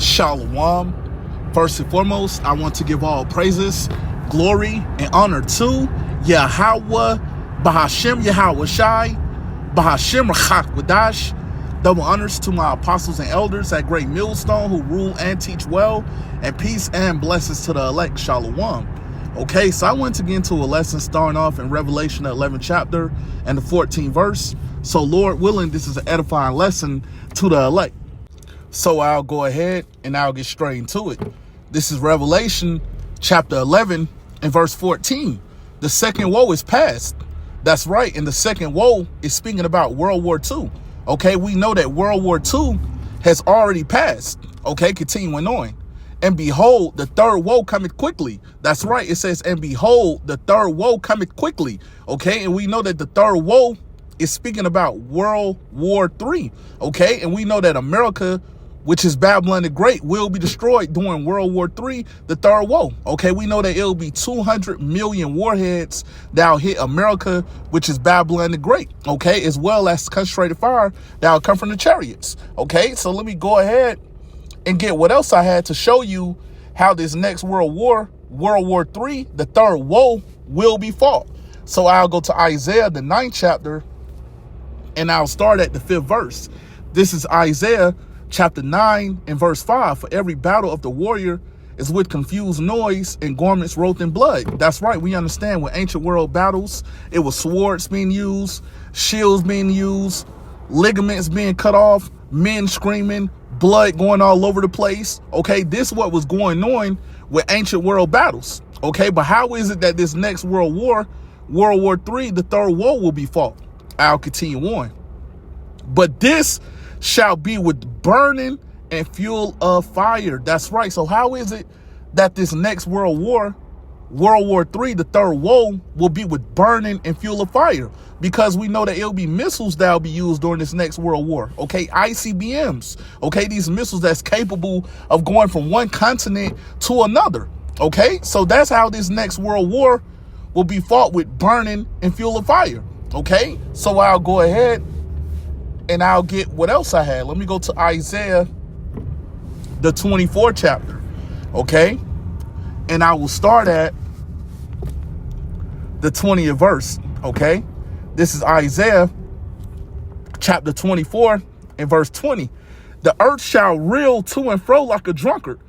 Shalom. First and foremost, I want to give all praises, glory, and honor to Yahweh, Bahashem Yahweh Shai, Bahashem Rachak Wadash. Double honors to my apostles and elders at Great Millstone who rule and teach well, and peace and blessings to the elect. Shalom. Okay, so I want to get into a lesson starting off in Revelation, the 11th chapter and the 14th verse. So Lord willing, this is an edifying lesson to the elect. So I'll go ahead and I'll get straight into it. This is Revelation chapter 11 and verse 14. The second woe is past. That's right. And the second woe is speaking about World War II. Okay, we know that World War II has already passed. Okay, continuing on. And behold, the third woe cometh quickly. That's right. It says, and behold, the third woe cometh quickly. Okay, and we know that the third woe is speaking about World War III. Okay, and we know that America, which is Babylon the Great, will be destroyed during World War III, the third woe. Okay, we know that it'll be 200 million warheads that'll hit America, which is Babylon the Great. Okay, as well as concentrated fire that'll come from the chariots. Okay, so let me go ahead and get what else I had to show you how this next World War, World War III, the third woe, will be fought. So I'll go to Isaiah, the 9th chapter, and I'll start at the 5th verse. This is Isaiah chapter 9 and verse 5. For every battle of the warrior is with confused noise and garments wrote in blood. That's right. We understand with ancient world battles, it was swords being used, shields being used, ligaments being cut off, men screaming, blood going all over the place. Okay, this is what was going on with ancient world battles. Okay, but how is it that this next world war, World War III, the third woe, will be fought? I'll continue on. But this shall be with burning and fuel of fire. That's right. So how is it that this next world war, World War III, the third woe, will be with burning and fuel of fire? Because we know that it'll be missiles that'll be used during this next world war. Okay, ICBMs. Okay, these missiles that's capable of going from one continent to another. Okay, so that's how this next world war will be fought, with burning and fuel of fire. Okay, so I'll go ahead and I'll get what else I had. Let me go to Isaiah, the 24th chapter. Okay, and I will start at the 20th verse. Okay, this is Isaiah chapter 24 and verse 20. The earth shall reel to and fro like a drunkard.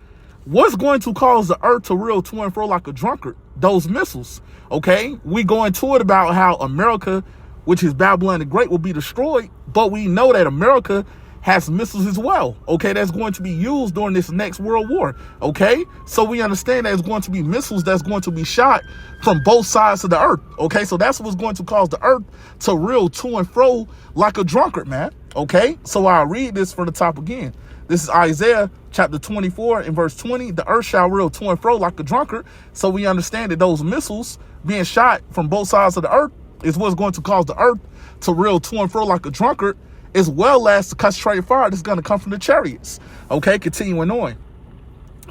What's going to cause the earth to reel to and fro like a drunkard? Those missiles. Okay, we go into it about how America, which is Babylon the Great, will be destroyed, but we know that America has missiles as well. Okay, that's going to be used during this next world war. Okay, so we understand that it's going to be missiles that's going to be shot from both sides of the earth. Okay, so that's what's going to cause the earth to reel to and fro like a drunkard, man. Okay, so I'll read this from the top again. This is Isaiah chapter 24 and verse 20. The earth shall reel to and fro like a drunkard. So we understand that those missiles being shot from both sides of the earth is what's going to cause the earth to reel to and fro like a drunkard, as well as the concentrated fire that's going to come from the chariots. Okay, continuing on.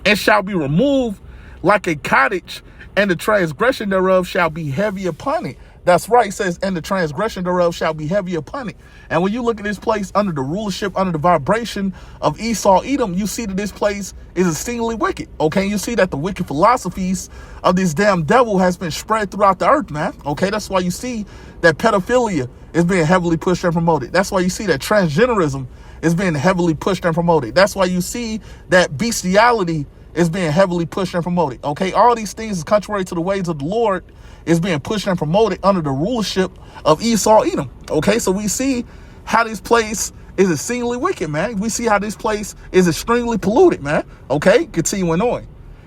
And shall be removed like a cottage, and the transgression thereof shall be heavy upon it. That's right. It says, and the transgression thereof shall be heavy upon it. And when you look at this place under the rulership, under the vibration of Esau, Edom, you see that this place is exceedingly wicked. Okay, you see that the wicked philosophies of this damn devil has been spread throughout the earth, man. Okay, that's why you see that pedophilia is being heavily pushed and promoted. That's why you see that transgenderism is being heavily pushed and promoted. That's why you see that bestiality is being heavily pushed and promoted. Okay, all these things is contrary to the ways of the Lord, is being pushed and promoted under the rulership of Esau, Edom. Okay, so we see how this place is exceedingly wicked, man. We see how this place is extremely polluted, man. Okay, continuing on.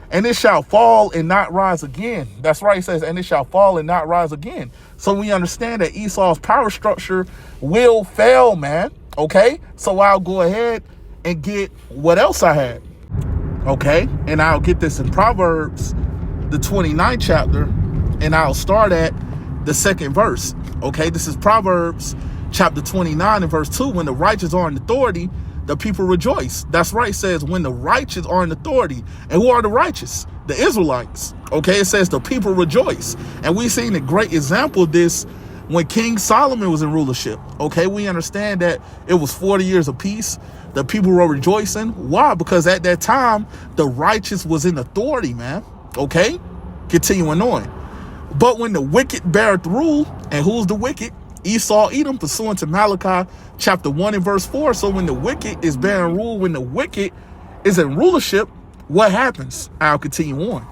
And it shall fall and not rise again. That's right, it says, and it shall fall and not rise again. So we understand that Esau's power structure will fail, man. Okay, so I'll go ahead and get what else I had. Okay, and I'll get this in Proverbs, the 29th chapter, and I'll start at the 2nd verse. Okay, this is Proverbs chapter 29 and verse 2. When the righteous are in authority, the people rejoice. That's right, it says when the righteous are in authority. And who are the righteous? The Israelites. Okay, it says the people rejoice. And we've seen a great example of this when King Solomon was in rulership. Okay, we understand that it was 40 years of peace. The people were rejoicing. Why? Because at that time, the righteous was in authority, man. Okay, continuing on. But when the wicked beareth rule, and who's the wicked? Esau, Edom, pursuant to Malachi chapter 1 and verse 4. So when the wicked is bearing rule, when the wicked is in rulership, what happens? I'll continue on.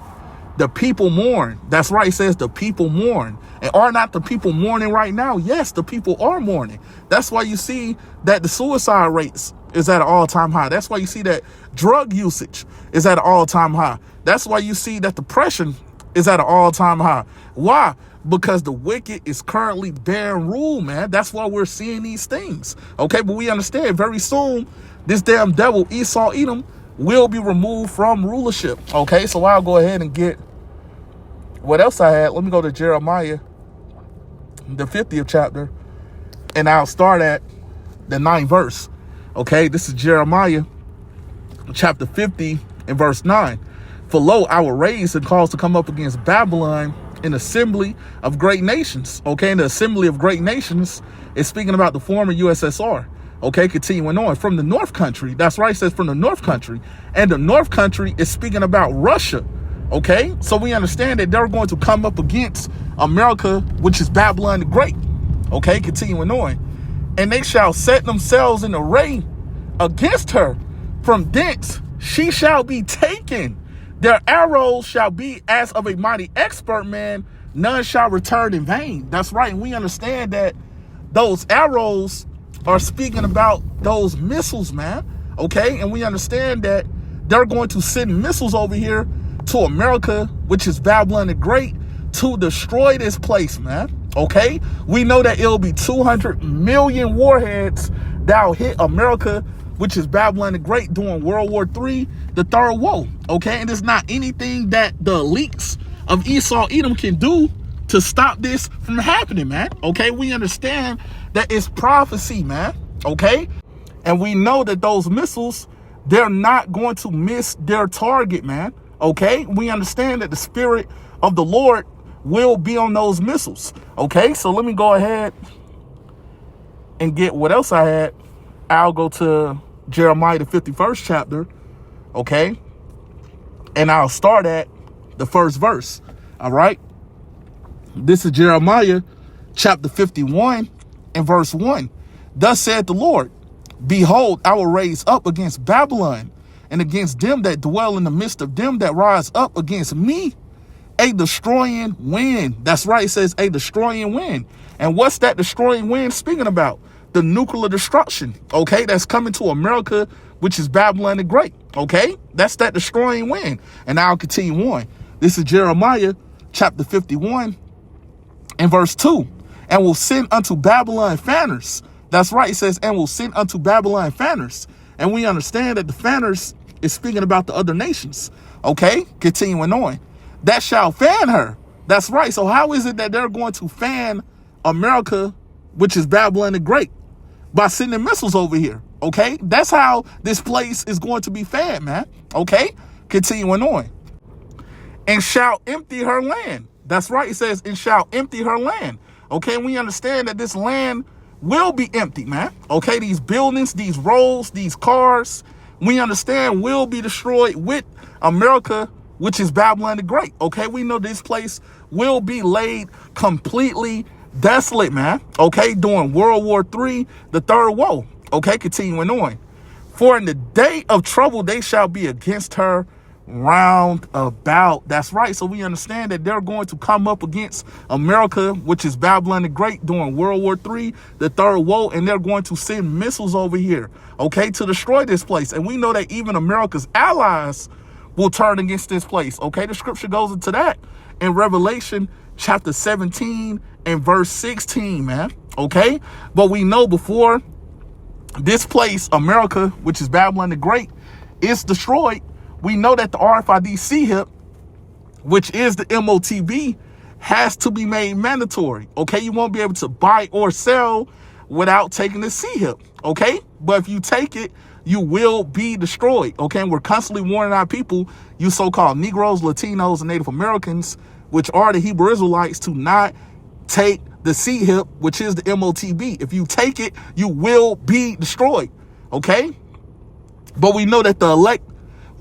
The people mourn. That's right. It says the people mourn. And are not the people mourning right now? Yes, the people are mourning. That's why you see that the suicide rates is at an all-time high. That's why you see that drug usage is at an all-time high. That's why you see that depression is at an all-time high. Why? Because the wicked is currently bearing rule, man. That's why we're seeing these things. Okay, but we understand very soon this damn devil, Esau, Edom, will be removed from rulership. Okay, so I'll go ahead and get what else I had. Let me go to Jeremiah, the 50th chapter, and I'll start at the 9th verse. Okay, this is Jeremiah chapter 50 and verse 9. For lo, I will raise and cause to come up against Babylon an assembly of great nations. Okay, and the assembly of great nations is speaking about the former USSR. Okay, continuing on. From the North Country. That's right, it says from the North Country. And the North Country is speaking about Russia. Okay, so we understand that they're going to come up against America, which is Babylon the Great. Okay, continuing on. And they shall set themselves in array against her. From thence she shall be taken. Their arrows shall be as of a mighty expert man. None shall return in vain. That's right. And we understand that those arrows are speaking about those missiles, man. Okay. And we understand that they're going to send missiles over here to America, which is Babylon the Great, to destroy this place, man. Okay. We know that it'll be 200 million warheads that'll hit America, which is Babylon the Great, during World War III, the third woe. Okay, and it's not anything that the elites of Esau, Edom can do to stop this from happening, man. Okay, we understand that it's prophecy, man. Okay, and we know that those missiles, they're not going to miss their target, man. Okay, we understand that the Spirit of the Lord will be on those missiles. Okay, so let me go ahead and get what else I had. I'll go to Jeremiah, the 51st chapter, okay? And I'll start at the first verse, all right? This is Jeremiah, chapter 51 and verse 1. Thus saith the Lord, behold, I will raise up against Babylon and against them that dwell in the midst of them that rise up against me a destroying wind. That's right, it says a destroying wind. And what's that destroying wind speaking about? The nuclear destruction, okay, that's coming to America, which is Babylon the Great, okay? That's that destroying wind. And I'll continue on. This is Jeremiah chapter 51 and verse 2. And will send unto Babylon fanners. That's right, it says, and will send unto Babylon fanners. And we understand that the fanners is speaking about the other nations, okay? Continuing on. That shall fan her. That's right. So how is it that they're going to fan America, which is Babylon the Great? By sending missiles over here, okay? That's how this place is going to be fed, man, okay? Continuing on. And shall empty her land. That's right, it says, and shall empty her land. Okay, we understand that this land will be empty, man. Okay, these buildings, these roads, these cars, we understand will be destroyed with America, which is Babylon the Great, okay? We know this place will be laid completely desolate, man. Okay, during World War III, the third woe. Okay, continuing on. For in the day of trouble, they shall be against her round about. That's right. So we understand that they're going to come up against America, which is Babylon the Great, during World War III, the third woe, and they're going to send missiles over here, okay, to destroy this place. And we know that even America's allies will turn against this place. Okay, the scripture goes into that in Revelation chapter 17 and verse 16, man. Okay, but we know before this place, America, which is Babylon the Great, is destroyed, we know that the RFID CHIP, which is the MOTB, has to be made mandatory. Okay, you won't be able to buy or sell without taking the CHIP. Okay, but if you take it, you will be destroyed. Okay, and we're constantly warning our people, you so-called Negroes, Latinos, and Native Americans, which are the Hebrew Israelites, to not take the C hip, which is the MOTB. If you take it, you will be destroyed, okay? But we know that the elect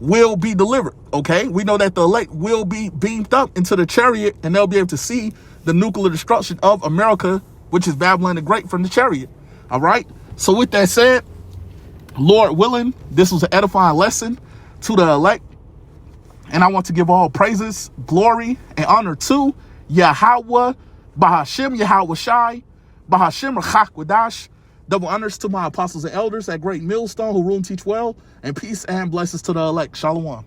will be delivered, okay? We know that the elect will be beamed up into the chariot, and they'll be able to see the nuclear destruction of America, which is Babylon the Great, from the chariot, all right? So with that said, Lord willing, this was an edifying lesson to the elect, and I want to give all praises, glory, and honor to Yahweh, Bahashem Yahweh Shai, Bahashem Rachak Wadash. Double honors to my apostles and elders at Great Millstone who rule and teach well, and peace and blessings to the elect. Shalom.